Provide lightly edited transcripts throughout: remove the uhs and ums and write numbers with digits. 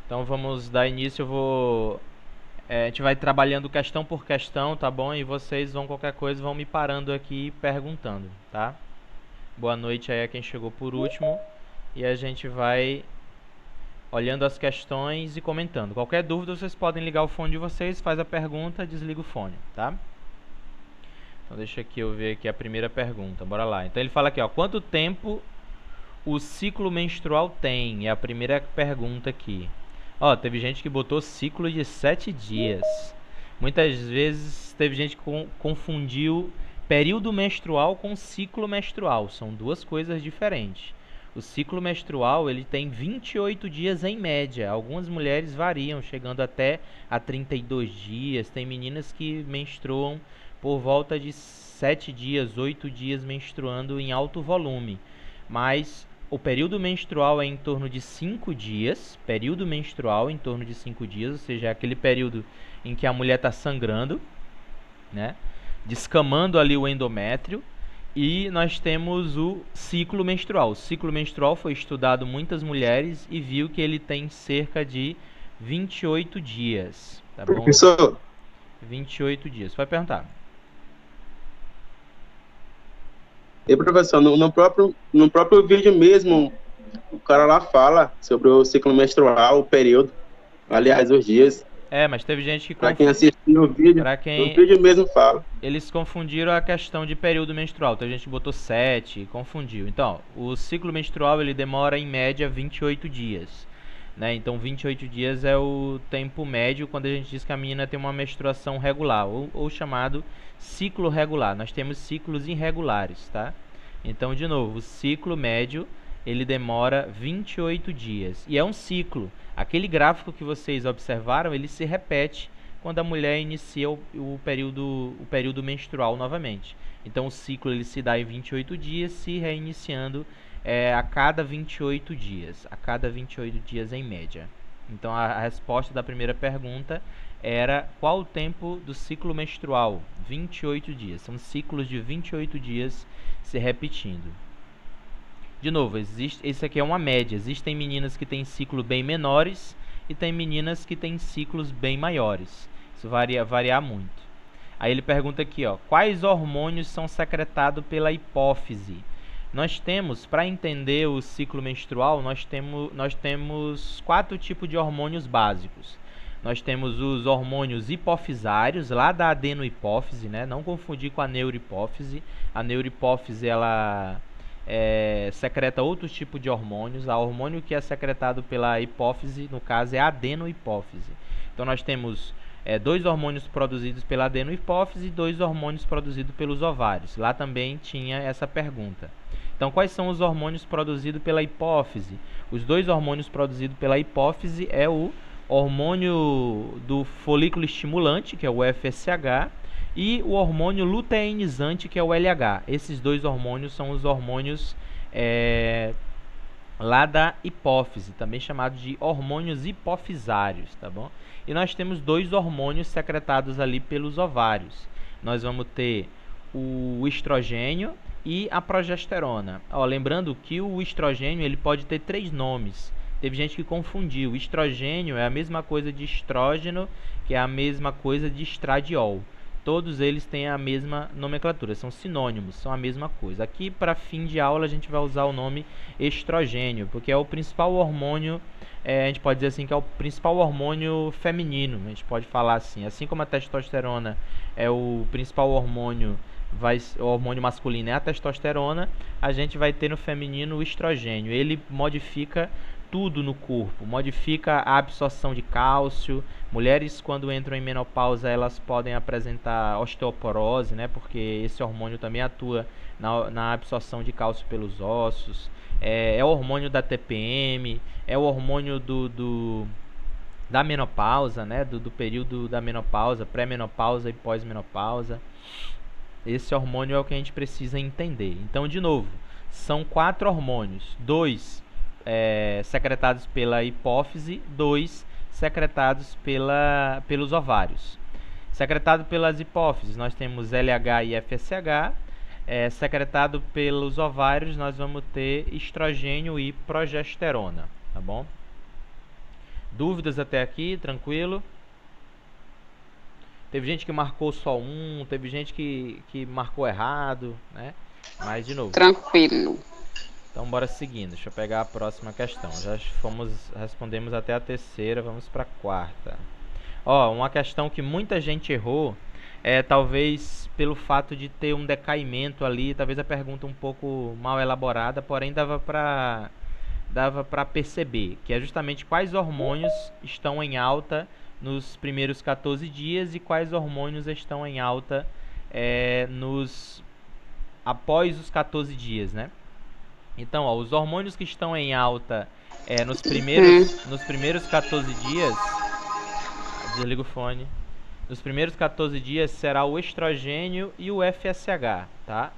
Então vamos dar início, a gente vai trabalhando questão por questão, tá bom? E vocês vão, qualquer coisa, vão me parando aqui e perguntando, tá? Boa noite aí a quem chegou por último. E a gente vai olhando as questões e comentando. Qualquer dúvida, vocês podem ligar o fone de vocês, faz a pergunta, desliga o fone, tá? Então deixa aqui eu ver aqui a primeira pergunta, bora lá. Então ele fala aqui, ó, quanto tempo o ciclo menstrual tem? É a primeira pergunta aqui. Ó, teve gente que botou ciclo de 7 dias. Muitas vezes teve gente que confundiu período menstrual com ciclo menstrual. São duas coisas diferentes. O ciclo menstrual ele tem 28 dias em média. Algumas mulheres variam, chegando até a 32 dias. Tem meninas que menstruam por volta de 7 dias, 8 dias menstruando em alto volume. Mas o período menstrual é em torno de 5 dias. Período menstrual em torno de 5 dias, ou seja, é aquele período em que a mulher está sangrando, né? Descamando ali o endométrio. E nós temos o ciclo menstrual. O ciclo menstrual foi estudado muitas mulheres e viu que ele tem cerca de 28 dias, tá bom? Professor, 28 dias. Vai perguntar. professor, no próprio vídeo mesmo, o cara lá fala sobre o ciclo menstrual, o período, aliás, os dias. Mas teve gente que Para quem assistiu o vídeo, para no quem vídeo mesmo fala. eles confundiram a questão de período menstrual. Então a gente botou 7, confundiu. Então, o ciclo menstrual ele demora em média 28 dias. Né? Então 28 dias é o tempo médio quando a gente diz que a menina tem uma menstruação regular, ou chamado ciclo regular. Nós temos ciclos irregulares, tá? Então, de novo, o ciclo médio ele demora 28 dias. E é um ciclo. Aquele gráfico que vocês observaram, ele se repete quando a mulher inicia o período menstrual novamente. Então o ciclo ele se dá em 28 dias, se reiniciando a cada 28 dias. A cada 28 dias em média. Então a resposta da primeira pergunta era qual o tempo do ciclo menstrual? 28 dias. São ciclos de 28 dias se repetindo. De novo, isso aqui é uma média. Existem meninas que têm ciclo bem menores e tem meninas que têm ciclos bem maiores. Isso variar muito. Aí ele pergunta aqui, ó, quais hormônios são secretados pela hipófise? Nós temos, para entender o ciclo menstrual, nós temos 4 tipos de hormônios básicos. Nós temos os hormônios hipofisários, lá da adenohipófise, né? Não confundir com a neurohipófise. A neurohipófise, ela secreta outros tipos de hormônios. O hormônio que é secretado pela hipófise, no caso, é a adenohipófise. Então nós temos 2 hormônios produzidos pela adenohipófise e 2 hormônios produzidos pelos ovários. Lá também tinha essa pergunta. Então, quais são os hormônios produzidos pela hipófise? Os 2 hormônios produzidos pela hipófise é o hormônio do folículo estimulante, que é o FSH, e o hormônio luteinizante, que é o LH. Esses 2 hormônios são os hormônios lá da hipófise, também chamados de hormônios hipofisários, tá bom? E nós temos 2 hormônios secretados ali pelos ovários. Nós vamos ter o estrogênio e a progesterona. Ó, lembrando que o estrogênio ele pode ter 3 nomes. Teve gente que confundiu. O estrogênio é a mesma coisa de estrógeno, que é a mesma coisa de estradiol. Todos eles têm a mesma nomenclatura, são sinônimos, são a mesma coisa. Aqui, para fim de aula, a gente vai usar o nome estrogênio, porque é o principal hormônio, a gente pode dizer assim, que é o principal hormônio feminino, a gente pode falar assim. Assim como a testosterona é o principal hormônio, o hormônio masculino é a testosterona, a gente vai ter no feminino o estrogênio. Ele modifica tudo no corpo, modifica a absorção de cálcio. Mulheres quando entram em menopausa elas podem apresentar osteoporose, né? Porque esse hormônio também atua na absorção de cálcio pelos ossos. É o hormônio da TPM, é o hormônio da menopausa, né? Do período da menopausa, pré-menopausa e pós-menopausa. Esse hormônio é o que a gente precisa entender. Então, de novo, são 4 hormônios. 2 secretados pela hipófise, 2 secretados pelos ovários. Secretado pelas hipófises, nós temos LH e FSH. Secretado pelos ovários, nós vamos ter estrogênio e progesterona, tá bom? Dúvidas até aqui? Tranquilo? Teve gente que marcou só um, teve gente que marcou errado, né? Mas, de novo. Tranquilo. Então, bora seguindo. Deixa eu pegar a próxima questão. Respondemos até a terceira, vamos para a quarta. Ó, uma questão que muita gente errou é talvez pelo fato de ter um decaimento ali, talvez a pergunta um pouco mal elaborada, porém dava para perceber, que é justamente quais hormônios estão em alta nos primeiros 14 dias e quais hormônios estão em alta após os 14 dias, né? Então, ó, os hormônios que estão em alta nos primeiros 14 dias... Desliga o fone. Nos primeiros 14 dias será o estrogênio e o FSH, tá?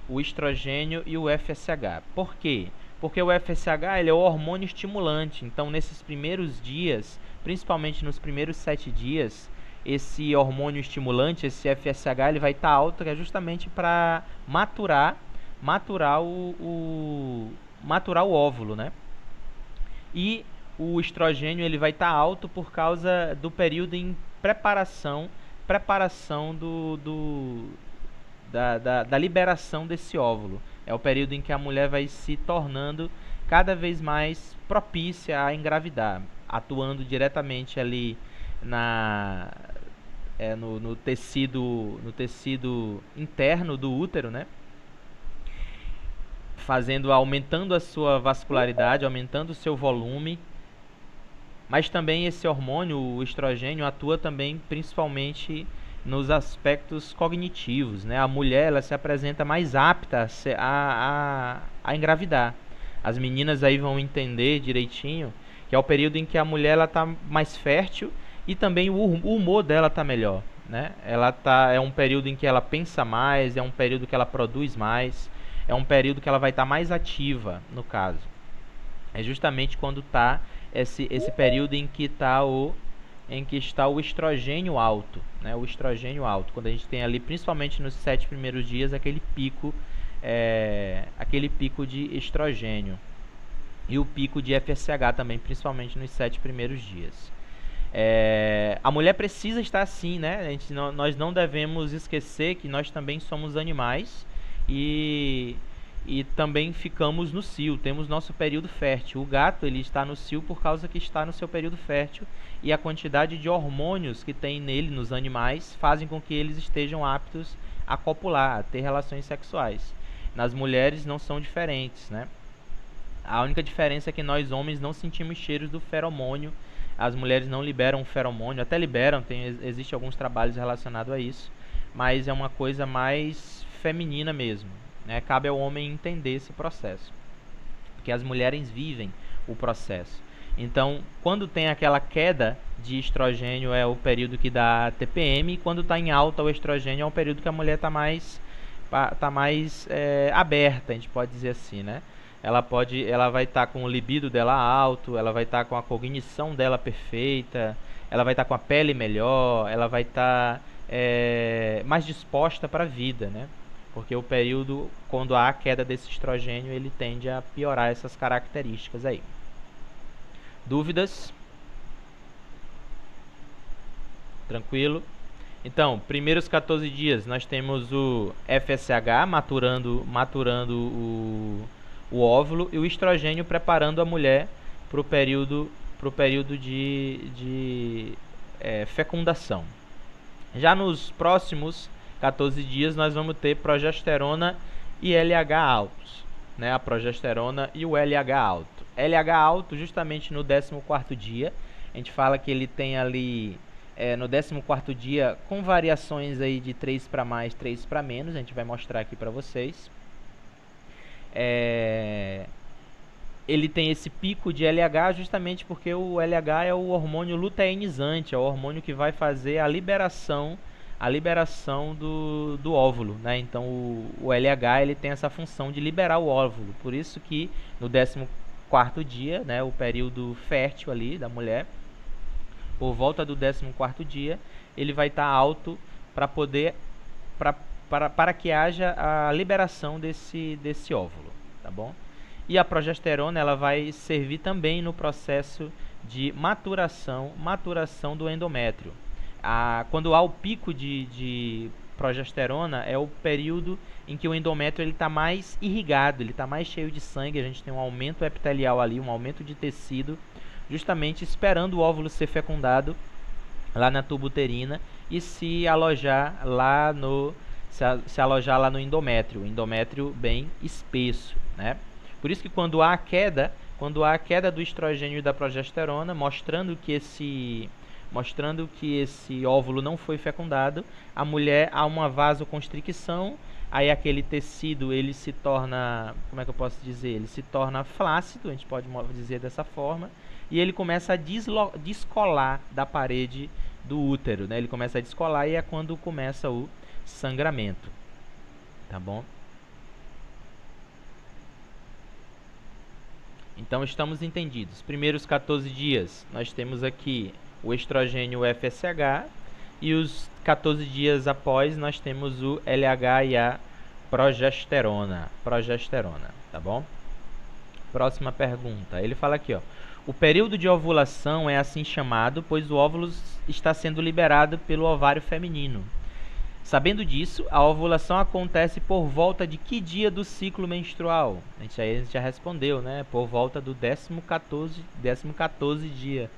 O estrogênio e o FSH. Por quê? Porque o FSH ele é o hormônio estimulante. Então, nesses primeiros dias, principalmente nos primeiros 7 dias, esse hormônio estimulante, esse FSH, ele vai estar alto, que é justamente para maturar o óvulo, né? E o estrogênio ele vai estar alto por causa do período em preparação da liberação desse óvulo. É o período em que a mulher vai se tornando cada vez mais propícia a engravidar, atuando diretamente ali no tecido interno do útero, né? Aumentando a sua vascularidade, aumentando o seu volume. Mas também esse hormônio, o estrogênio, atua também principalmente nos aspectos cognitivos, né? A mulher ela se apresenta mais apta a engravidar. As meninas aí vão entender direitinho que é o período em que a mulher está mais fértil e também o humor dela está melhor, né? É um período em que ela pensa mais, é um período que ela produz mais, é um período que ela vai estar mais ativa, no caso. É justamente quando está esse período em que está o estrogênio alto, né? O estrogênio alto, quando a gente tem ali, principalmente nos 7 primeiros dias, aquele pico de estrogênio e o pico de FSH também, principalmente nos 7 primeiros dias. A mulher precisa estar assim, né? Nós não devemos esquecer que nós também somos animais e também ficamos no cio, temos nosso período fértil. O gato ele está no cio por causa que está no seu período fértil e a quantidade de hormônios que tem nele, nos animais, fazem com que eles estejam aptos a copular, a ter relações sexuais. Nas mulheres não são diferentes, né? A única diferença é que nós homens não sentimos cheiros do feromônio, as mulheres não liberam feromônio, até liberam, existe alguns trabalhos relacionados a isso, mas é uma coisa mais feminina mesmo, né? Cabe ao homem entender esse processo, porque as mulheres vivem o processo. Então, quando tem aquela queda de estrogênio é o período que dá TPM, e quando está em alta o estrogênio é um período que a mulher está mais aberta, a gente pode dizer assim, né? Ela vai estar com o libido dela alto, ela vai estar com a cognição dela perfeita, ela vai estar com a pele melhor, ela vai estar mais disposta para a vida, né? Porque o período, quando há a queda desse estrogênio, ele tende a piorar essas características aí. Dúvidas? Tranquilo? Então, primeiros 14 dias nós temos o FSH maturando o óvulo e o estrogênio preparando a mulher para o período de fecundação. Já nos próximos 14 dias nós vamos ter progesterona e LH altos, né? A progesterona e o LH alto. LH alto justamente no 14º dia. A gente fala que ele tem ali no 14º dia com variações aí de 3 para mais, 3 para menos. A gente vai mostrar aqui para vocês. Ele tem esse pico de LH justamente porque o LH é o hormônio luteinizante, é o hormônio que vai fazer a liberação do óvulo, né? Então o LH ele tem essa função de liberar o óvulo, por isso que no 14º dia, né, o período fértil ali da mulher, por volta do 14º dia, ele vai estar alto para que haja a liberação desse óvulo, tá bom? E a progesterona ela vai servir também no processo de maturação do endométrio. Quando há o pico de progesterona, é o período em que o endométrio está mais irrigado, ele está mais cheio de sangue, a gente tem um aumento epitelial ali, um aumento de tecido, justamente esperando o óvulo ser fecundado lá na tuba uterina e se alojar lá no endométrio, bem espesso, né? Por isso que quando há a queda do estrogênio e da progesterona, mostrando que esse óvulo não foi fecundado, a mulher há uma vasoconstricção, aí aquele tecido ele se torna, como é que eu posso dizer? Ele se torna flácido, a gente pode dizer dessa forma, e ele começa a descolar da parede do útero, né? Ele começa a descolar e é quando começa o sangramento, tá bom? Então estamos entendidos. Primeiros 14 dias, nós temos aqui o estrogênio FSH e os 14 dias após nós temos o LH e a progesterona, tá bom? Próxima pergunta. Ele fala aqui, ó: o período de ovulação é assim chamado, pois o óvulo está sendo liberado pelo ovário feminino. Sabendo disso, a ovulação acontece por volta de que dia do ciclo menstrual? A gente já respondeu, né? Por volta do 14º dia.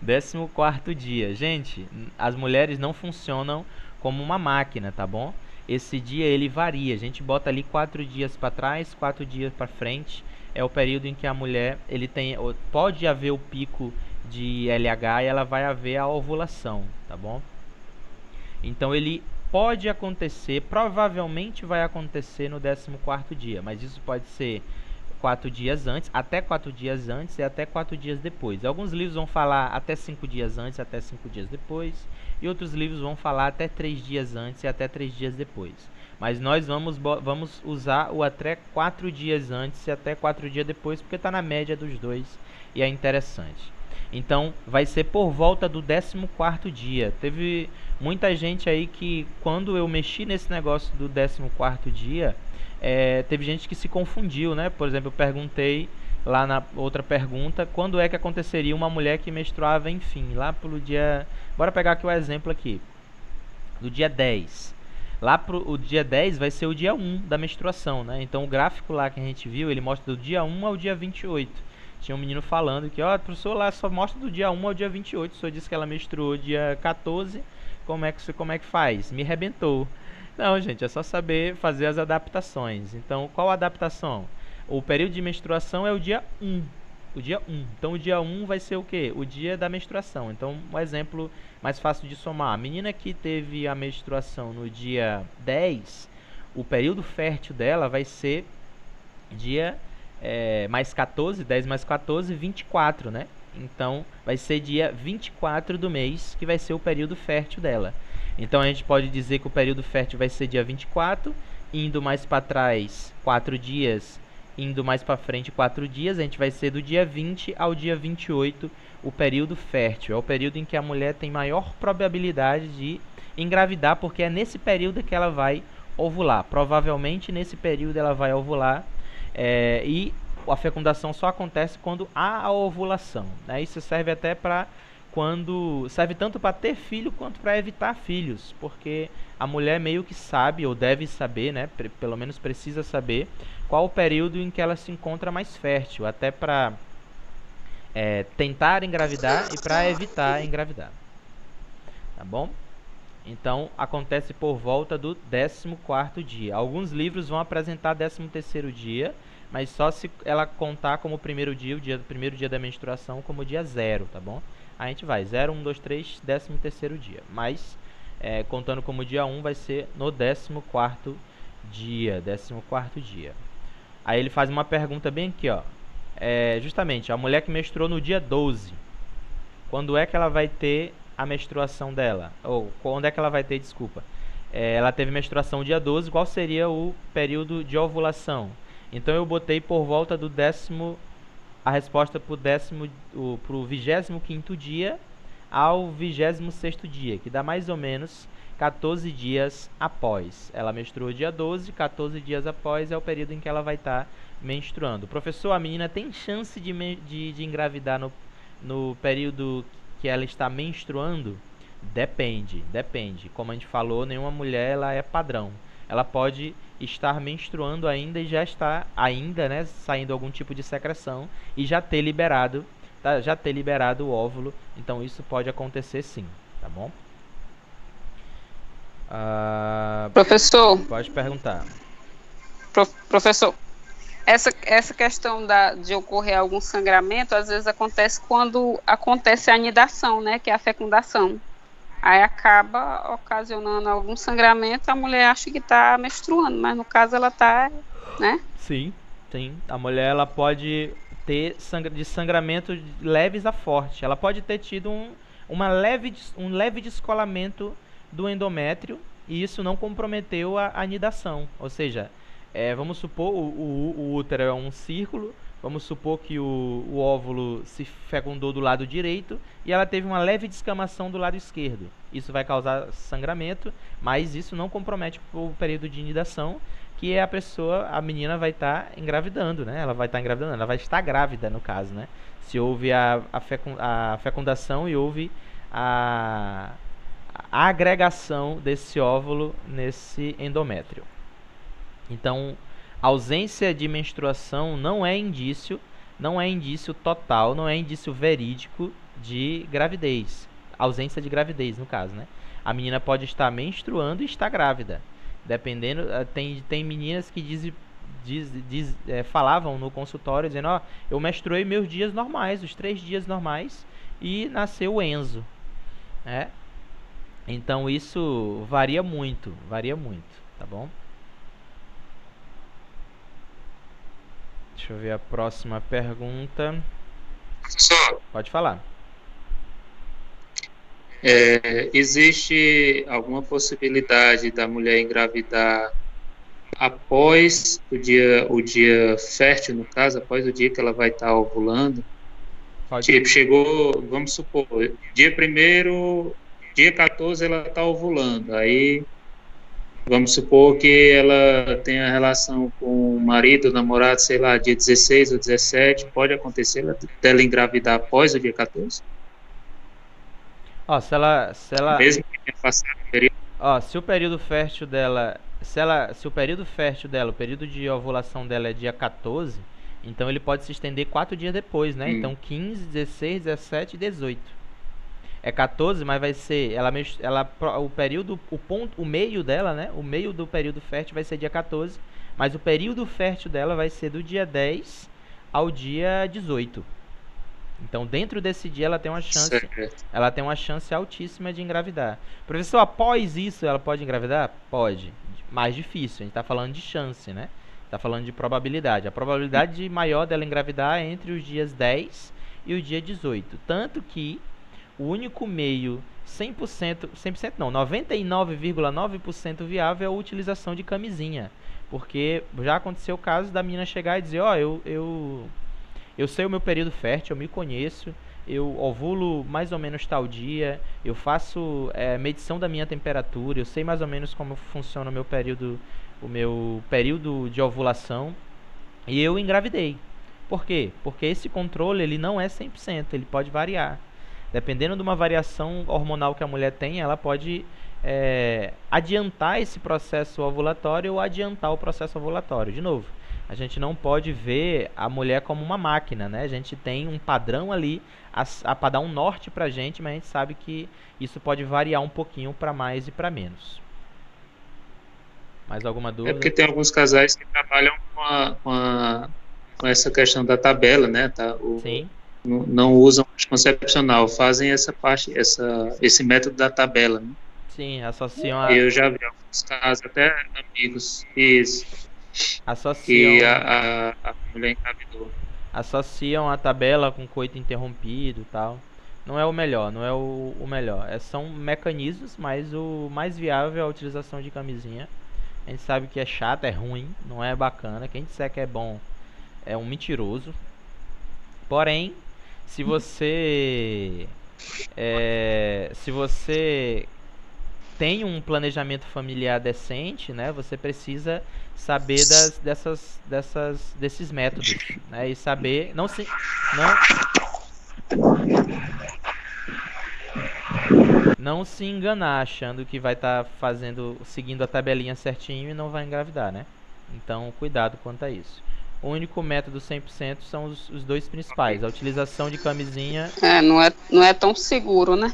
14º dia. Gente, as mulheres não funcionam como uma máquina, tá bom? Esse dia ele varia. A gente bota ali 4 dias para trás, 4 dias para frente. É o período em que a mulher pode haver o pico de LH e ela vai haver a ovulação, tá bom? Então ele pode acontecer, provavelmente vai acontecer no 14º dia, mas isso pode ser 4 dias antes, até 4 dias antes e até 4 dias depois. Alguns livros vão falar até 5 dias antes, até 5 dias depois, e outros livros vão falar até 3 dias antes e até 3 dias depois. Mas nós vamos usar o até 4 dias antes e até 4 dias depois, porque está na média dos dois e é interessante. Então, vai ser por volta do 14º dia. Teve muita gente aí que, quando eu mexi nesse negócio do 14º dia, teve gente que se confundiu, né? Por exemplo, eu perguntei lá na outra pergunta, quando é que aconteceria uma mulher que menstruava, enfim, lá pelo dia... Bora pegar aqui o exemplo aqui. Do dia 10. Lá o dia 10 vai ser o dia 1 da menstruação, né? Então, o gráfico lá que a gente viu, ele mostra do dia 1 ao dia 28. Tinha um menino falando que, ó, professor, lá só mostra do dia 1 ao dia 28. O senhor disse que ela menstruou dia 14. Como é que faz? Me arrebentou. Não, gente, é só saber fazer as adaptações. Então, qual a adaptação? O período de menstruação é o dia 1. O dia 1. Então, o dia 1 vai ser o quê? O dia da menstruação. Então, um exemplo mais fácil de somar. A menina que teve a menstruação no dia 10, o período fértil dela vai ser dia mais 14, 10 mais 14, 24, né? Então, vai ser dia 24 do mês que vai ser o período fértil dela. Então, a gente pode dizer que o período fértil vai ser dia 24, indo mais para trás 4 dias, indo mais para frente 4 dias, a gente vai ser do dia 20 ao dia 28 o período fértil. É o período em que a mulher tem maior probabilidade de engravidar, porque é nesse período que ela vai ovular. Provavelmente nesse período ela vai ovular. E a fecundação só acontece quando há a ovulação, né? Isso serve até serve tanto para ter filho quanto para evitar filhos, porque a mulher meio que sabe ou deve saber, né? Pelo menos precisa saber qual o período em que ela se encontra mais fértil, até para tentar engravidar e para evitar engravidar, tá bom? Então, acontece por volta do 14º dia. Alguns livros vão apresentar 13º dia, mas só se ela contar como o primeiro dia da menstruação, como dia 0, tá bom? A gente vai 0, 1, 2, 3, 13º dia. Mas, contando como dia 1, vai ser no 14º dia. 14º dia. Aí ele faz uma pergunta bem aqui, ó. Justamente, a mulher que menstruou no dia 12. Quando é que ela vai ter a menstruação dela? Ou quando é que ela vai ter, desculpa. Ela teve menstruação dia 12, qual seria o período de ovulação? Então eu botei por volta do a resposta pro 25º dia ao 26º dia, que dá mais ou menos 14 dias após. Ela menstruou dia 12, 14 dias após é o período em que ela vai estar menstruando. Professor, a menina tem chance de engravidar no período que ela está menstruando? Depende. Como a gente falou, nenhuma mulher ela é padrão. Ela pode estar menstruando ainda e já está ainda, né, saindo algum tipo de secreção e já ter liberado, tá, já ter liberado o óvulo. Então isso pode acontecer sim, tá bom? Professor, Pode perguntar. professor, essa questão de ocorrer algum sangramento, às vezes acontece quando acontece a anidação, né, que é a fecundação. Aí acaba ocasionando algum sangramento, a mulher acha que está menstruando, mas no caso ela está, né? Sim, sim. A mulher ela pode ter de sangramento leves a forte. Ela pode ter tido um leve descolamento do endométrio e isso não comprometeu a anidação. Ou seja, vamos supor o útero é um círculo. Vamos supor que o óvulo se fecundou do lado direito e ela teve uma leve descamação do lado esquerdo. Isso vai causar sangramento, mas isso não compromete o período de inidação, que é a menina vai estar engravidando, né? Ela vai estar engravidando, ela vai estar grávida no caso, né? Se houve a fecundação e houve a agregação desse óvulo nesse endométrio. Então, ausência de menstruação não é indício total, não é indício verídico de gravidez. Ausência de gravidez, no caso, né? A menina pode estar menstruando e estar grávida. Dependendo, tem meninas que falavam no consultório dizendo, ó, eu menstruei meus dias normais, os 3 dias normais, e nasceu o Enzo. Então isso varia muito, tá bom? Deixa eu ver a próxima pergunta. Professor, Pode falar. existe alguma possibilidade da mulher engravidar após o dia fértil, no caso, após o dia que ela vai estar ovulando? Tipo, chegou, vamos supor, dia 1º, dia 14 ela está ovulando, aí vamos supor que ela tenha relação com o marido, o namorado, sei lá, dia 16 ou 17, pode acontecer dela engravidar após o dia 14? Ó, se ela Mesmo que tenha passado o período. Ó, se o período fértil dela, se o período fértil dela, o período de ovulação dela é dia 14, então ele pode se estender 4 dias depois, né? Então 15, 16, 17 e 18. É 14, mas vai ser o período, o meio dela, né? O meio do período fértil vai ser dia 14, mas o período fértil dela vai ser do dia 10 ao dia 18. Então, dentro desse dia ela tem uma chance altíssima de engravidar. Professor, após isso ela pode engravidar? Pode. Mais difícil, a gente está falando de chance, né? Está falando de probabilidade. A probabilidade maior dela engravidar é entre os dias 10 e o dia 18. Tanto que o único meio 100% não, 99,9% viável é a utilização de camisinha. Porque já aconteceu o caso da menina chegar e dizer, ó, eu sei o meu período fértil, eu me conheço, eu ovulo mais ou menos tal dia, eu faço medição da minha temperatura, eu sei mais ou menos como funciona o meu período de ovulação, e eu engravidei. Por quê? Porque esse controle ele não é 100%, ele pode variar. Dependendo de uma variação hormonal que a mulher tem, ela pode adiantar esse processo ovulatório ou adiantar o processo ovulatório. De novo, a gente não pode ver a mulher como uma máquina, né? A gente tem um padrão ali para dar um norte pra gente, mas a gente sabe que isso pode variar um pouquinho para mais e para menos. Mais alguma dúvida? É porque tem alguns casais que trabalham com essa questão da tabela, né? Sim. Não usam anticoncepcional, fazem essa parte, esse método da tabela, né? Sim, associam Eu já vi alguns casos, até amigos, isso. Associam. E a mulher engravidou. Associam a tabela com coito interrompido e tal. Não é o melhor, não é o melhor. São mecanismos, mas o mais viável é a utilização de camisinha. A gente sabe que é chato, é ruim, não é bacana. Quem disser que é bom é um mentiroso. Porém, se você tem um planejamento familiar decente, né, você precisa saber desses métodos, né, e saber Não se enganar achando que vai estar seguindo a tabelinha certinho e não vai engravidar, né? Então, cuidado quanto a isso. O único método 100% são os dois principais. A utilização de camisinha... não é tão seguro, né?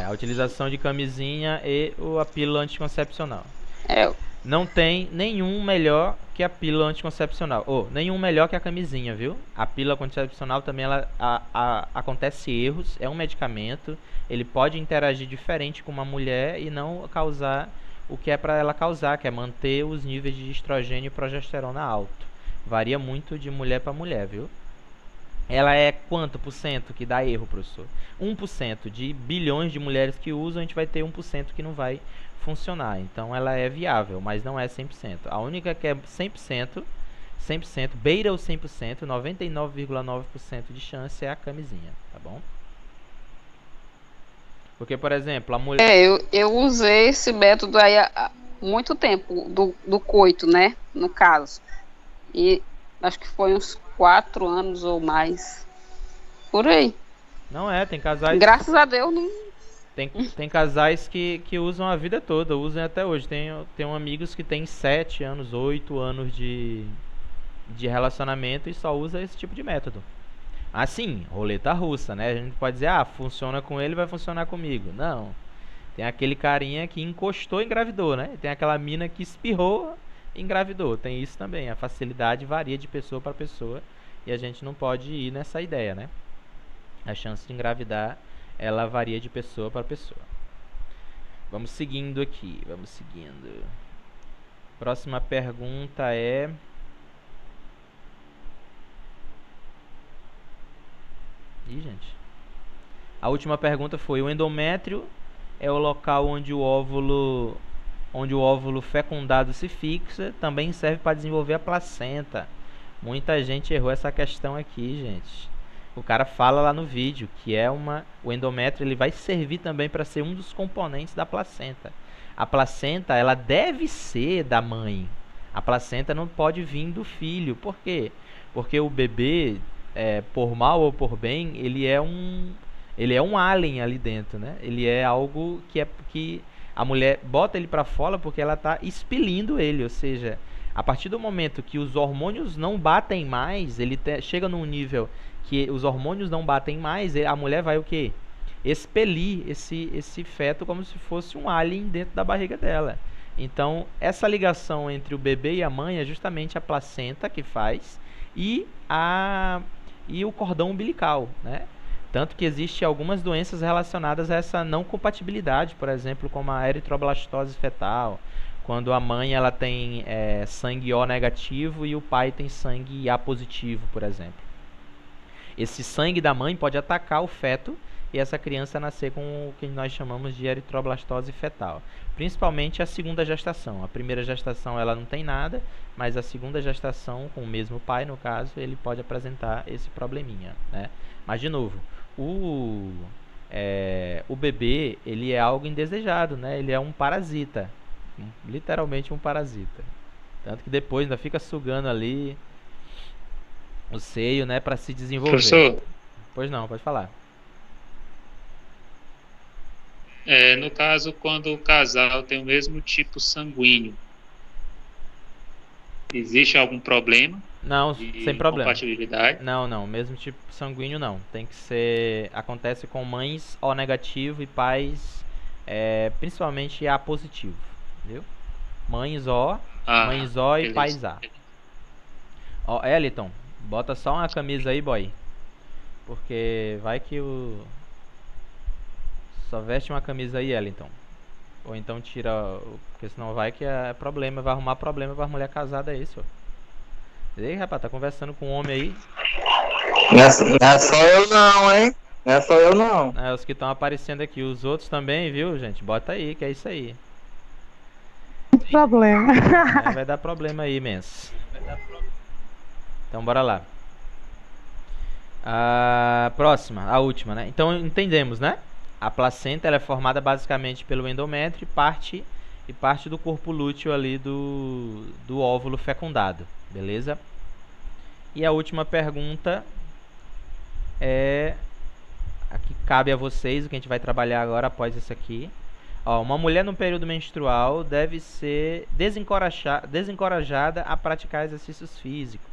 A utilização de camisinha e a pílula anticoncepcional. É, Não tem nenhum melhor que a pílula anticoncepcional. Nenhum melhor que a camisinha, viu? A pílula anticoncepcional também acontece erros, é um medicamento, ele pode interagir diferente com uma mulher e não causar o que é para ela causar, que é manter os níveis de estrogênio e progesterona alto. Varia muito de mulher para mulher, viu? Ela é quanto por cento que dá erro, professor? 1%. De bilhões de mulheres que usam, a gente vai ter 1% que não vai funcionar. Então ela é viável, mas não é 100%. A única que é 100%, beira o 100%, 99,9% de chance é a camisinha, tá bom? Porque, por exemplo, a mulher... eu usei esse método aí há muito tempo, do coito, né? No caso. E acho que foi uns 4 anos ou mais. Por aí. Não tem casais... Graças a Deus, não... Tem casais que usam a vida toda, usam até hoje. Tenho amigos que têm 7 anos, 8 anos de relacionamento e só usa esse tipo de método. Assim, roleta russa, né? A gente pode dizer, funciona com ele, vai funcionar comigo. Não. Tem aquele carinha que encostou e engravidou, né? Tem aquela mina que espirrou e engravidou. Tem isso também. A facilidade varia de pessoa para pessoa e a gente não pode ir nessa ideia, né? A chance de engravidar, ela varia de pessoa para pessoa. Vamos seguindo aqui, Próxima pergunta é... gente. A última pergunta foi: o endométrio é o local onde o óvulo fecundado se fixa, também serve para desenvolver a placenta. Muita gente errou essa questão aqui, gente. O cara fala lá no vídeo que o endométrio ele vai servir também para ser um dos componentes da placenta. A placenta, ela deve ser da mãe. A placenta não pode vir do filho. Por quê? Porque o bebê, por mal ou por bem, ele é um alien ali dentro, né? Ele é algo que a mulher bota ele para fora porque ela está expelindo ele, ou seja, a partir do momento que os hormônios não batem mais, ele chega num nível que os hormônios não batem mais, a mulher vai o quê? Expelir esse feto como se fosse um alien dentro da barriga dela. Então, essa ligação entre o bebê e a mãe é justamente a placenta que faz e o cordão umbilical, né? Tanto que existem algumas doenças relacionadas a essa não compatibilidade, por exemplo, como a eritroblastose fetal, quando a mãe ela tem sangue O negativo e o pai tem sangue A positivo, por exemplo. Esse sangue da mãe pode atacar o feto e essa criança nascer com o que nós chamamos de eritroblastose fetal. Principalmente a segunda gestação. A primeira gestação ela não tem nada, mas a segunda gestação, com o mesmo pai no caso, ele pode apresentar esse probleminha, né? Mas de novo, o bebê ele é algo indesejado, né? Ele é um parasita, literalmente um parasita. Tanto que depois ainda fica sugando ali o seio, né, para se desenvolver. Professor? Pois não, pode falar. No caso, quando o casal tem o mesmo tipo sanguíneo, existe algum problema? Não, sem problema. Compatibilidade? Não, mesmo tipo sanguíneo não. Tem que ser... Acontece com mães O negativo e pais principalmente A positivo, viu? Mães O e pais A. Ó, Eliton, bota só uma camisa aí, boy. Porque vai que só veste uma camisa aí, Eliton. Ou então tira... Porque senão vai que é problema. Vai arrumar problema pra mulher casada aí, senhor. Ei, rapaz, tá conversando com um homem aí. Não é só eu não, hein? Não é só eu não. Os que estão aparecendo aqui. Os outros também, viu, gente? Bota aí, que é isso aí. Problema. Vai dar problema aí, mens. Então, bora lá. A próxima, a última, né? Então, entendemos, né? A placenta ela é formada basicamente pelo endométrio e parte do corpo lúteo ali do óvulo fecundado, beleza? E a última pergunta é aqui cabe a vocês o que a gente vai trabalhar agora após isso aqui. Ó, uma mulher no período menstrual deve ser desencorajada a praticar exercícios físicos.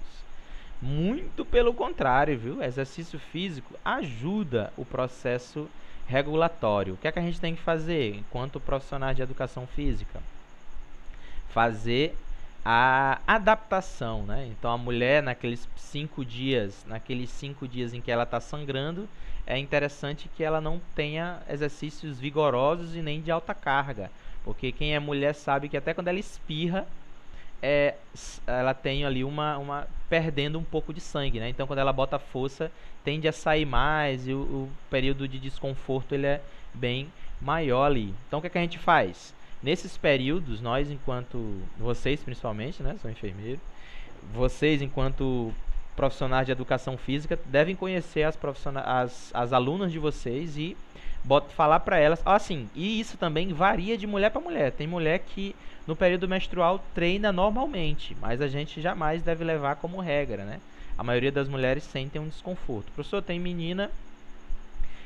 Muito pelo contrário, viu? Exercício físico ajuda o processo regulatório. O que é que a gente tem que fazer enquanto profissionais de educação física? Fazer a adaptação, né? Então a mulher naqueles 5 dias em que ela está sangrando, é interessante que ela não tenha exercícios vigorosos e nem de alta carga, porque quem é mulher sabe que até quando ela espirra, ela tem ali uma perdendo um pouco de sangue, né? Então quando ela bota força, tende a sair mais e o período de desconforto ele é bem maior ali. Então o que é que a gente faz? Nesses períodos, nós vocês principalmente, né, são enfermeiros, vocês enquanto profissionais de educação física devem conhecer as alunas de vocês e falar para elas, assim, e isso também varia de mulher para mulher. Tem mulher que no período menstrual treina normalmente, mas a gente jamais deve levar como regra, né? A maioria das mulheres sentem um desconforto. Professor, tem menina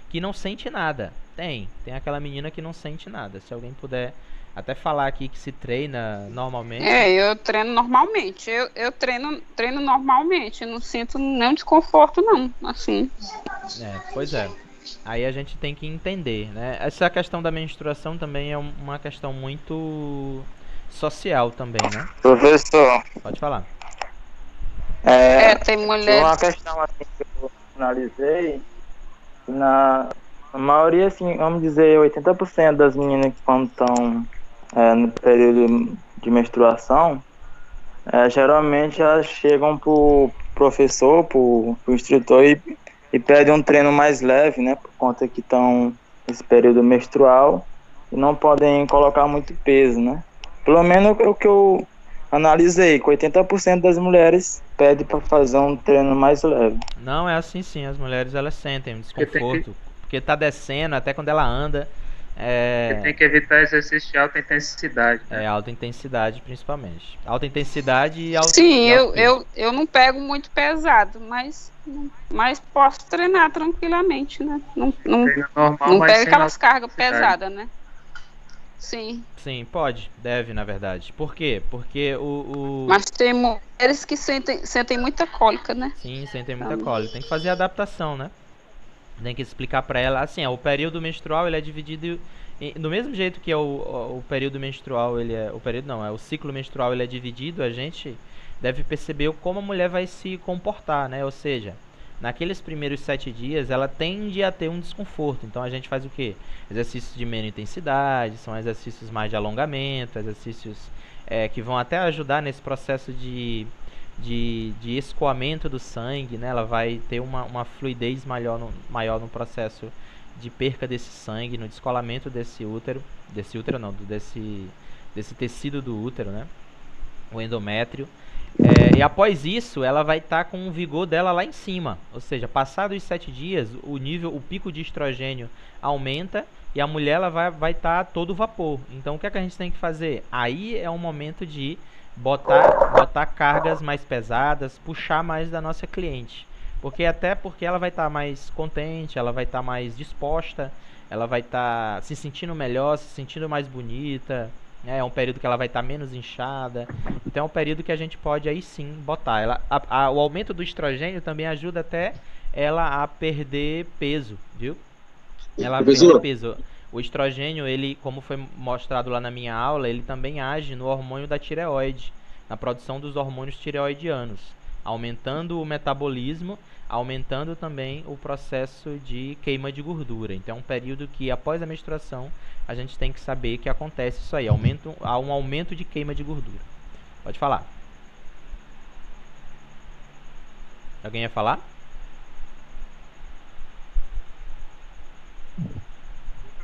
que não sente nada. Tem aquela menina que não sente nada. Se alguém puder até falar aqui que se treina normalmente. Eu treino normalmente. Eu treino normalmente. Não sinto nenhum desconforto, não. Assim. Pois é. Aí a gente tem que entender, né? Essa questão da menstruação também é uma questão muito social também, né? Professor. Pode falar. Tem mulher. Uma questão assim que eu analisei, na maioria, assim, vamos dizer, 80% das meninas que quando estão no período de menstruação, geralmente elas chegam pro professor, pro instrutor e pedem um treino mais leve, né, por conta que estão nesse período menstrual e não podem colocar muito peso, né. Pelo menos o que eu analisei, que 80% das mulheres pedem para fazer um treino mais leve. Não, é assim sim, as mulheres elas sentem um desconforto, porque tá descendo, até quando ela anda. Tem que evitar exercício de alta intensidade. Né? Alta intensidade principalmente. Alta intensidade e alta. Sim, eu não pego muito pesado, mas posso treinar tranquilamente, né? Não pego aquelas cargas pesadas, né? Sim. Sim, deve, na verdade. Por quê? Porque Mas tem mulheres que sentem muita cólica, né? Sim, sentem muita cólica. Tem que fazer a adaptação, né? Tem que explicar para ela, assim, o período menstrual ele é dividido do mesmo jeito que o período menstrual, o ciclo menstrual ele é dividido, a gente deve perceber como a mulher vai se comportar, né? Ou seja, naqueles primeiros 7 dias ela tende a ter um desconforto. Então a gente faz o quê? Exercícios de menor intensidade, são exercícios mais de alongamento, exercícios que vão até ajudar nesse processo de escoamento do sangue, né? Ela vai ter uma fluidez maior no processo de perca desse sangue, no descolamento desse tecido do útero, né? O endométrio. E após isso, ela vai estar com o vigor dela lá em cima. Ou seja, passados os 7 dias, o pico de estrogênio aumenta e a mulher ela vai estar todo vapor. Então, o que é que a gente tem que fazer? Aí é um momento de botar cargas mais pesadas, puxar mais da nossa cliente. Porque ela vai estar mais contente, ela vai estar mais disposta, ela vai estar se sentindo melhor, se sentindo mais bonita. É um período que ela vai estar menos inchada. Então é um período que a gente pode aí sim botar. O aumento do estrogênio também ajuda até ela a perder peso, viu? Ela perder peso. O estrogênio, ele, como foi mostrado lá na minha aula, ele também age no hormônio da tireoide, na produção dos hormônios tireoidianos, aumentando o metabolismo, aumentando também o processo de queima de gordura. Então é um período que após a menstruação a gente tem que saber que acontece isso aí, há um aumento de queima de gordura. Pode falar. Alguém ia falar?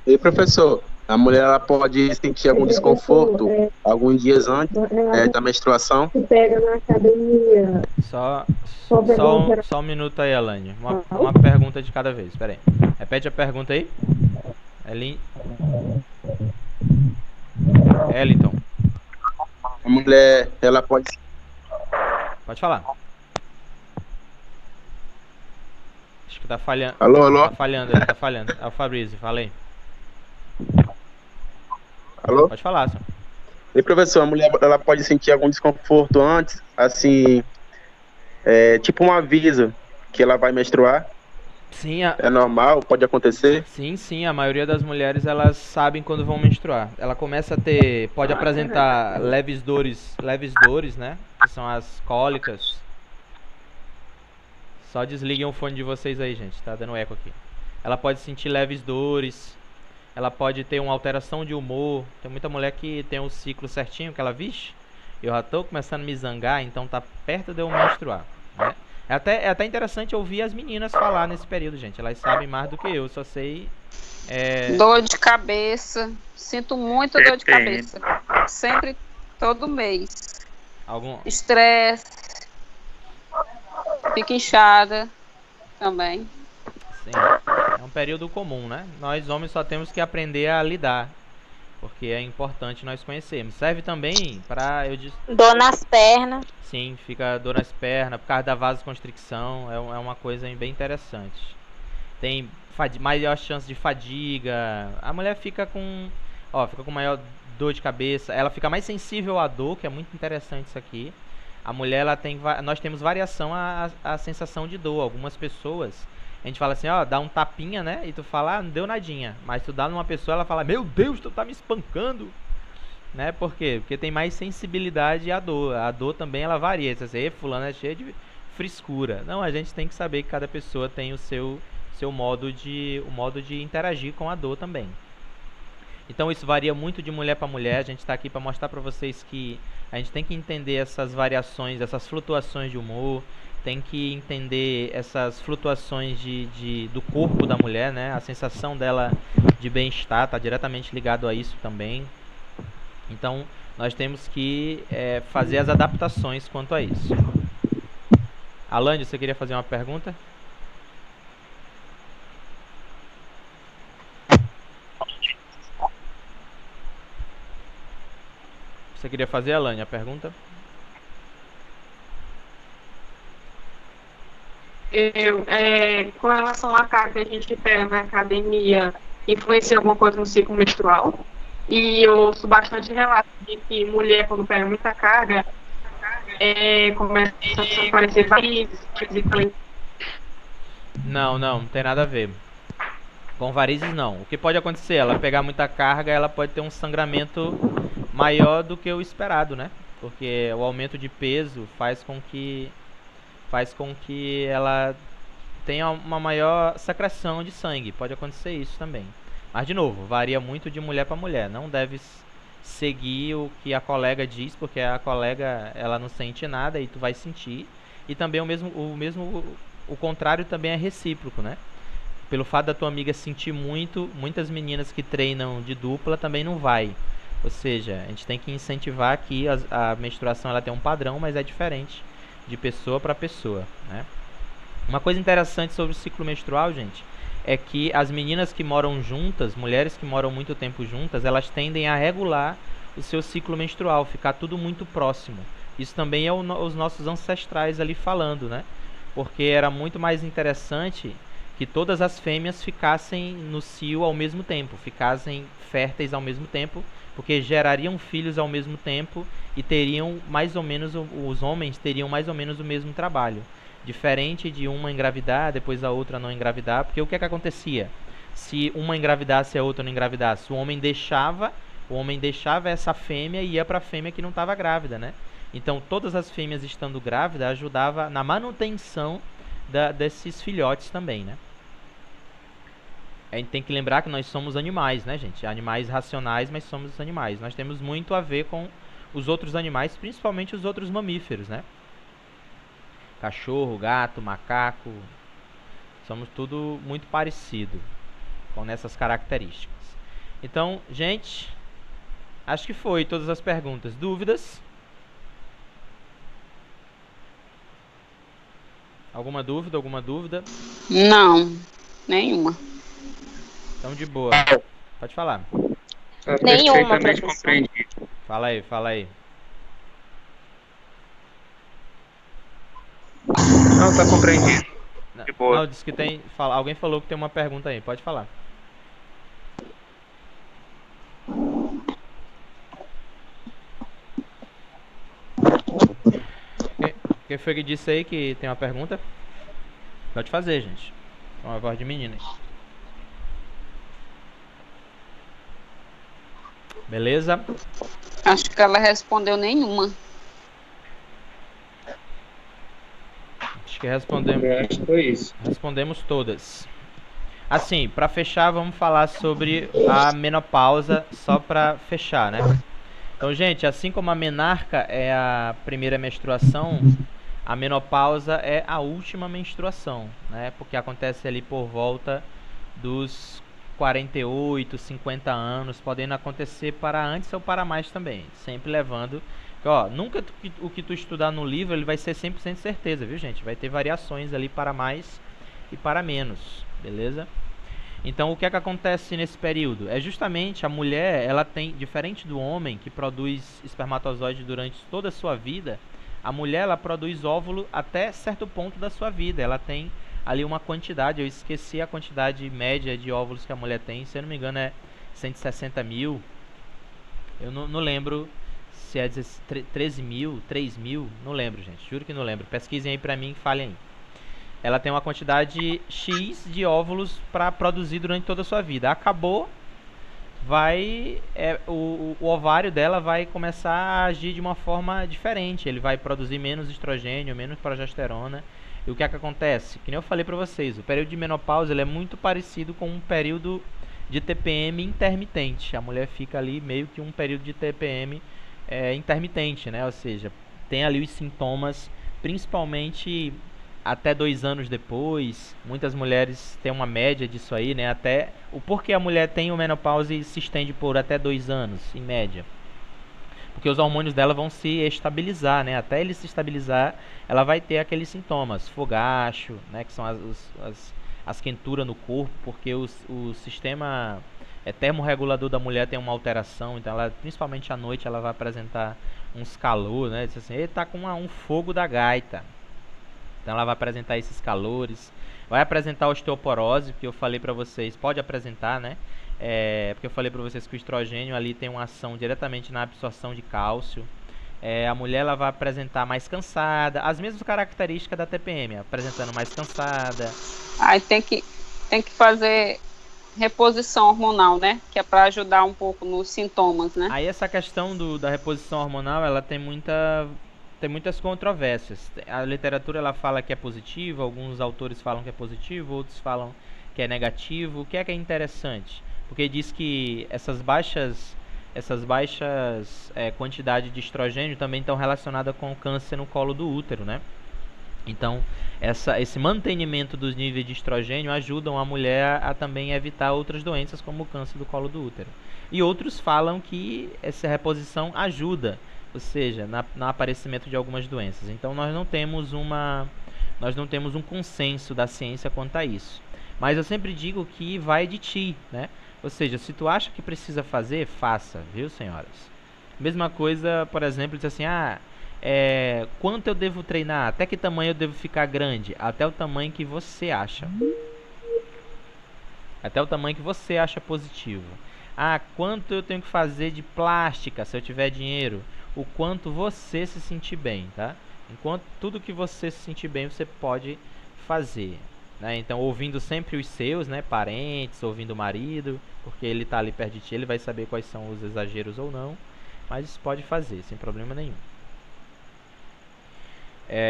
E professor, a mulher ela pode sentir algum desconforto alguns dias antes da menstruação? Pega na academia. Só um minuto aí, Alane. Uma pergunta de cada vez. Espera aí. Repete a pergunta aí. Eliton. A mulher ela pode... Pode falar. Acho que tá falhando. Alô, alô? Tá falhando, ele tá falhando. É o Fabrício, fala aí. Alô? Pode falar, senhor. E professor, a mulher ela pode sentir algum desconforto antes, assim, tipo um aviso que ela vai menstruar? Sim, É normal? Pode acontecer? sim, a maioria das mulheres elas sabem quando vão menstruar. Ela começa a ter, pode apresentar leves dores, né? Que são as cólicas. Só desliguem o fone de vocês aí, gente, tá dando eco aqui. Ela pode sentir leves dores, ela pode ter uma alteração de humor. Tem muita mulher que tem um ciclo certinho, que ela, vixe, eu já tô começando a me zangar, então tá perto de eu menstruar, né? É até interessante ouvir as meninas falar nesse período, gente. Elas sabem mais do que eu, só sei. Dor de cabeça. Sinto muita dor de cabeça. Sempre, todo mês. Estresse. Fico inchada também. Sim, é um período comum, né? Nós homens só temos que aprender a lidar, porque é importante nós conhecermos. Serve também para Dor nas pernas. Sim, fica dor nas pernas por causa da vasoconstricção, é uma coisa bem interessante. Tem maior chance de fadiga. A mulher fica com maior dor de cabeça, ela fica mais sensível à dor, que é muito interessante isso aqui. A mulher, nós temos variação à sensação de dor. Algumas pessoas, a gente fala assim, ó, dá um tapinha, né? E tu fala, ah, não deu nadinha. Mas tu dá numa pessoa, ela fala, meu Deus, tu tá me espancando. Né? Por quê? Porque tem mais sensibilidade à dor. A dor também, ela varia. Você diz, fulano é cheio de frescura. Não, a gente tem que saber que cada pessoa tem o seu modo de interagir com a dor também. Então isso varia muito de mulher para mulher. A gente está aqui para mostrar para vocês que a gente tem que entender essas variações, essas flutuações de humor, tem que entender essas flutuações do corpo da mulher, né? A sensação dela de bem-estar está diretamente ligado a isso também. Então nós temos que fazer as adaptações quanto a isso. Alane, você queria fazer uma pergunta? Você queria fazer, Alane, a pergunta? Com relação à carga que a gente pega na academia, influencia alguma coisa no ciclo menstrual? E eu ouço bastante relatos de que mulher, quando pega muita carga, começa a aparecer varizes, Não tem nada a ver. Com varizes não. O que pode acontecer? Ela pegar muita carga, ela pode ter um sangramento maior do que o esperado, né? Porque o aumento de peso faz com que ela tenha uma maior secreção de sangue. Pode acontecer isso também. Mas de novo, varia muito de mulher para mulher. Não deve seguir o que a colega diz, porque a colega ela não sente nada e tu vai sentir. E também o contrário também é recíproco, né? Pelo fato da tua amiga sentir muito, muitas meninas que treinam de dupla também não vai. Ou seja, a gente tem que incentivar que a menstruação ela tem um padrão, mas é diferente de pessoa para pessoa, né? Uma coisa interessante sobre o ciclo menstrual, gente, é que as meninas que moram juntas, mulheres que moram muito tempo juntas, elas tendem a regular o seu ciclo menstrual, ficar tudo muito próximo. Isso também é os nossos ancestrais ali falando, né? Porque era muito mais interessante que todas as fêmeas ficassem no cio ao mesmo tempo, ficassem férteis ao mesmo tempo, porque gerariam filhos ao mesmo tempo e teriam mais ou menos, os homens teriam mais ou menos o mesmo trabalho. Diferente de uma engravidar, depois a outra não engravidar, porque o que é que acontecia? Se uma engravidasse e a outra não engravidasse, o homem deixava essa fêmea e ia para a fêmea que não estava grávida, né? Então todas as fêmeas estando grávidas ajudava na manutenção desses filhotes também, né? A gente tem que lembrar que nós somos animais, né, gente? Animais racionais, mas somos animais. Nós temos muito a ver com os outros animais, principalmente os outros mamíferos, né? Cachorro, gato, macaco. Somos tudo muito parecido com essas características. Então, gente, acho que foi todas as perguntas. Dúvidas? Alguma dúvida? Não, nenhuma. Então, de boa. Pode falar. Nenhuma, Perfeitamente professor. compreendido. Fala aí. Não, tá compreendido. de boa. Não, disse que tem. Alguém falou que tem uma pergunta aí, pode falar. Quem foi que disse aí que tem uma pergunta? Pode fazer, gente. É uma voz de menina aí. Beleza? Acho que ela respondeu nenhuma. Acho que respondemos. Eu acho que foi isso. Respondemos todas. Assim, pra fechar, vamos falar sobre a menopausa, só pra fechar, né? Então, gente, assim como a menarca é a primeira menstruação, a menopausa é a última menstruação, né? Porque acontece ali por volta dos 48, 50 anos, podendo acontecer para antes ou para mais também, sempre levando... Ó, nunca o que tu estudar no livro, ele vai ser 100% certeza, viu, gente? Vai ter variações ali para mais e para menos, beleza? Então, o que é que acontece nesse período? É justamente a mulher, ela tem, diferente do homem que produz espermatozoide durante toda a sua vida, a mulher, ela produz óvulo até certo ponto da sua vida. Ela tem ali uma quantidade, eu esqueci a quantidade média de óvulos que a mulher tem, se eu não me engano é 160 mil. Eu não lembro se é 13 mil, 3 mil, não lembro, gente, juro que não lembro. Pesquisem aí pra mim e falem aí. Ela tem uma quantidade X de óvulos para produzir durante toda a sua vida. Acabou, o ovário dela vai começar a agir de uma forma diferente. Ele vai produzir menos estrogênio, menos progesterona. E o que é que acontece? Que nem eu falei para vocês, o período de menopausa ele é muito parecido com um período de TPM intermitente. A mulher fica ali meio que um período de TPM intermitente, né? Ou seja, tem ali os sintomas, principalmente até 2 anos depois. Muitas mulheres têm uma média disso aí, né? Até o porquê a mulher tem o menopausa e se estende por até 2 anos, em média. Porque os hormônios dela vão se estabilizar, né? Até ele se estabilizar, ela vai ter aqueles sintomas, fogacho, né? Que são as quenturas no corpo, porque o sistema termorregulador da mulher tem uma alteração, então ela, principalmente à noite, ela vai apresentar uns calor, né? Diz assim, ele tá com um fogo da gaita. Então ela vai apresentar esses calores, vai apresentar osteoporose, que eu falei pra vocês, pode apresentar, né? Porque eu falei pra vocês que o estrogênio ali tem uma ação diretamente na absorção de cálcio. A mulher ela vai apresentar mais cansada, as mesmas características da TPM, apresentando mais cansada. Aí tem que fazer reposição hormonal, né? Que é pra ajudar um pouco nos sintomas, né? Aí essa questão da reposição hormonal, ela tem muitas controvérsias. A literatura ela fala que é positivo, alguns autores falam que é positivo, outros falam que é negativo. O que é interessante? Porque diz que essas baixas quantidades de estrogênio também estão relacionadas com o câncer no colo do útero, né? Então, esse mantenimento dos níveis de estrogênio ajudam a mulher a também evitar outras doenças como o câncer do colo do útero. E outros falam que essa reposição ajuda, ou seja, no aparecimento de algumas doenças. Então nós não temos um consenso da ciência quanto a isso. Mas eu sempre digo que vai de ti, né? Ou seja, se tu acha que precisa fazer, faça, viu, senhoras? Mesma coisa, por exemplo, diz assim, quanto eu devo treinar? Até que tamanho eu devo ficar grande? Até o tamanho que você acha. Até o tamanho que você acha positivo. Quanto eu tenho que fazer de plástica se eu tiver dinheiro? O quanto você se sentir bem, tá? Enquanto tudo que você se sentir bem, você pode fazer, né? Então, ouvindo sempre os seus, né, parentes, ouvindo o marido, porque ele tá ali perto de ti, ele vai saber quais são os exageros ou não, mas pode fazer, sem problema nenhum.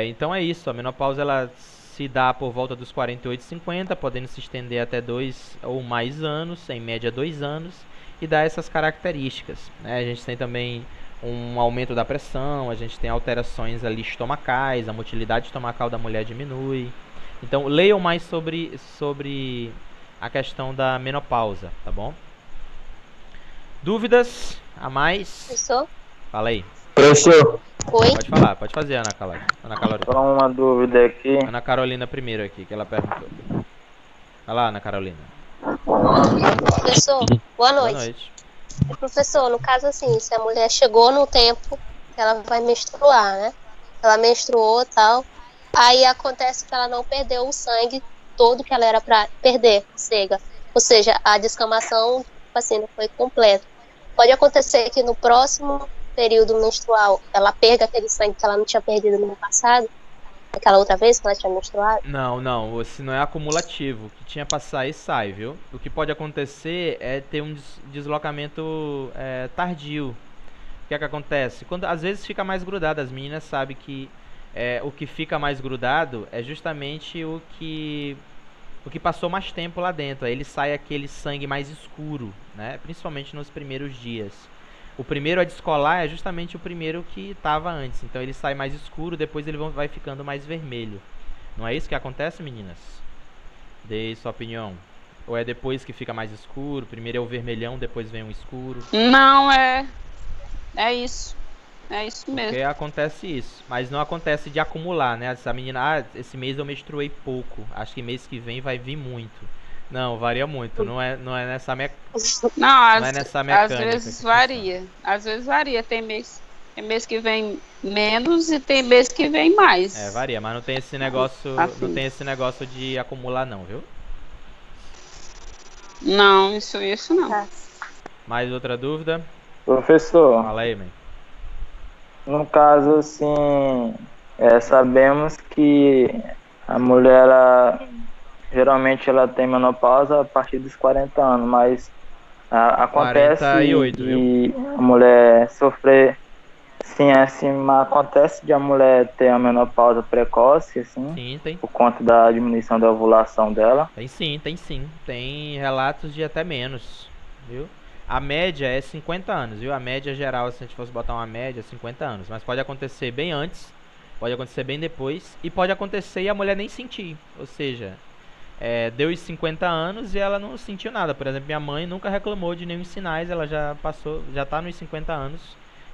Então é isso, a menopausa ela se dá por volta dos 48, 50, podendo se estender até 2 ou mais anos, em média 2 anos, e dá essas características, né? A gente tem também um aumento da pressão, a gente tem alterações ali estomacais, a motilidade estomacal da mulher diminui. Então leiam mais sobre a questão da menopausa, tá bom? Dúvidas a mais? Professor? Fala aí. Professor, Oi? Pode falar, pode fazer, Ana Carolina. só uma dúvida aqui. Ana Carolina primeiro aqui, que ela perguntou. Vai lá, Ana Carolina. Professor, boa noite. Boa noite. Professor, no caso assim, se a mulher chegou no tempo que ela vai menstruar, né? Ela menstruou e tal, aí acontece que ela não perdeu o sangue todo que ela era para perder, cega. Ou seja, a descamação, tipo assim, não foi completa. Pode acontecer que no próximo período menstrual ela perca aquele sangue que ela não tinha perdido no ano passado, aquela outra vez que ela tinha menstruado. Não, se não é acumulativo. O que tinha pra sair, sai, viu? O que pode acontecer é ter um deslocamento tardio. O que é que acontece? Quando às vezes fica mais grudado, as meninas sabem que o que fica mais grudado é justamente o que passou mais tempo lá dentro. Aí ele sai aquele sangue mais escuro, né? Principalmente nos primeiros dias. O primeiro a descolar é justamente o primeiro que estava antes. Então ele sai mais escuro, depois ele vai ficando mais vermelho. Não é isso que acontece, meninas? Dê sua opinião. Ou é depois que fica mais escuro? Primeiro é o vermelhão, depois vem o escuro? Não, é isso. É isso mesmo. Porque acontece isso. Mas não acontece de acumular, né? Essa menina, esse mês eu menstruei pouco. Acho que mês que vem vai vir muito. Não, varia muito. Não é nessa Não, nessa mecânica. Às vezes varia. Às vezes varia. Tem mês que vem menos e tem mês que vem mais. Varia, mas não tem esse negócio, Assim. não tem esse negócio de acumular não, viu? Não, isso não. Mais outra dúvida? Professor, Fala aí, mãe. no caso, assim, sabemos que a mulher, geralmente ela tem menopausa a partir dos 40 anos, mas acontece 48, de viu? a mulher sofrer, sim, assim, mas acontece de a mulher ter a menopausa precoce, assim, Sim, tem. por conta da diminuição da ovulação dela. Tem sim. Tem relatos de até menos, viu? A média é 50 anos, viu? A média geral, se a gente fosse botar uma média, é 50 anos. Mas pode acontecer bem antes, pode acontecer bem depois, e pode acontecer e a mulher nem sentir. Ou seja, deu os 50 anos e ela não sentiu nada. Por exemplo, minha mãe nunca reclamou de nenhum sinais, ela já tá nos 50 anos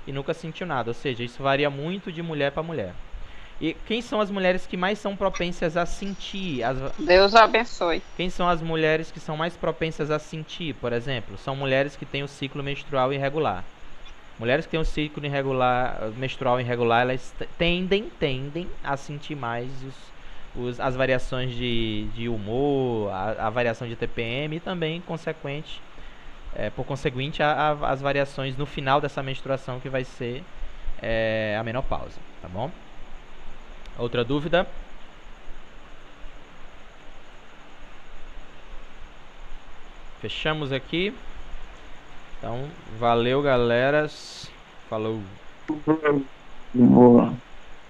e nunca sentiu nada. Ou seja, isso varia muito de mulher para mulher. E quem são as mulheres que mais são propensas a sentir? Deus abençoe. Quem são as mulheres que são mais propensas a sentir, por exemplo? São mulheres que têm o ciclo menstrual irregular. Mulheres que têm o ciclo menstrual irregular, elas tendem a sentir mais as variações de humor, a variação de TPM e também, por conseguinte, as variações no final dessa menstruação, que vai ser a menopausa, tá bom? Outra dúvida? Fechamos aqui. Então, valeu, galeras. Falou. Boa.